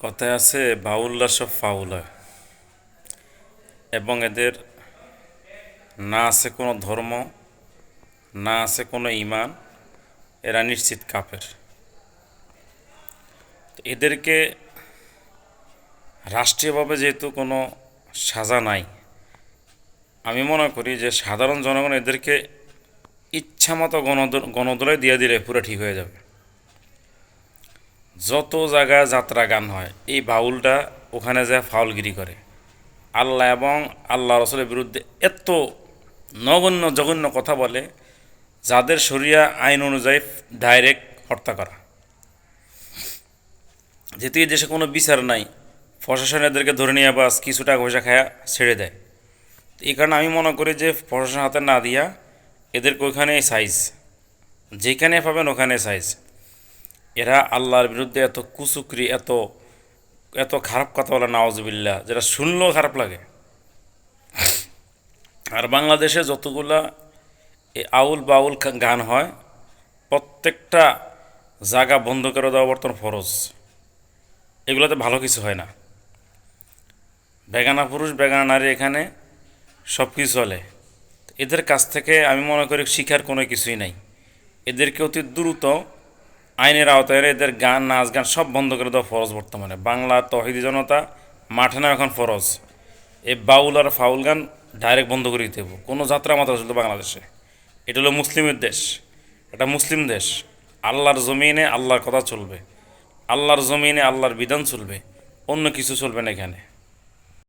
কথায় আছে বাউলরা সব ফাউল হয় এবং এদের না আছে কোনো ধর্ম, না আছে কোনো ঈমান, এরা নিশ্চিত কাফের। তো এদেরকে রাষ্ট্রীয়ভাবে যেহেতু কোনো সাজা নাই, আমি মনে করি যে সাধারণ জনগণ এদেরকে ইচ্ছামতো গণদোলায় দিয়ে দিলে পুরো ঠিক হয়ে যাবে। যত জায়গায় যাত্রা গান হয়, এই বাউলটা ওখানে যায় ফাউলগিরি করে, আল্লাহ এবং আল্লাহ রসুলের বিরুদ্ধে এত নগণ্য জঘন্য কথা বলে, যাদের শরিয়া আইন অনুযায়ী ডাইরেক্ট হত্যা করা। যেহেতু এই দেশে কোনো বিচার নাই, প্রশাসন এদেরকে ধরে নিয়ে বাস কিছু টাকা পয়সা খায়া ছেড়ে দেয়। এই কারণে আমি মনে করি যে প্রশাসন হাতে না দিয়া এদেরকে ওইখানে সাইজ, যেখানে পাবেন ওখানে সাইজ। এরা আল্লাহর বিরুদ্ধে এত কুচুকরি, এত এত খারাপ কথা বলে, নাওজবিল্লা, যেটা শুনলেও খারাপ লাগে। আর বাংলাদেশে যতগুলা এই আউল বাউল গান হয়, প্রত্যেকটা জায়গা বন্ধ করে দেওয়া বর্তমান ফরজ। এগুলোতে ভালো কিছু হয় না। বেগানা পুরুষ বেগানা নারী এখানে সব কিছু চলে। এদের কাছ থেকে আমি মনে করি শিখার কোনো কিছুই নাই। এদেরকে অতি দ্রুত আইনের আওতায় এদের গান, নাচ গান সব বন্ধ করে দেওয়া ফরজ বর্তমানে। বাংলা তহিদি জনতা মাঠে না এখন ফরজ। এই বাউল আর ফাউল গান ডাইরেক্ট বন্ধ করে দিতে হবে। কোনো যাত্রা মাত্রা চলতো বাংলাদেশে। এটা হলো মুসলিমের দেশ, এটা মুসলিম দেশ। আল্লাহর জমিনে আল্লাহর কথা চলবে, আল্লাহর জমিনে আল্লাহর বিধান চলবে, অন্য কিছু চলবে না এখানে।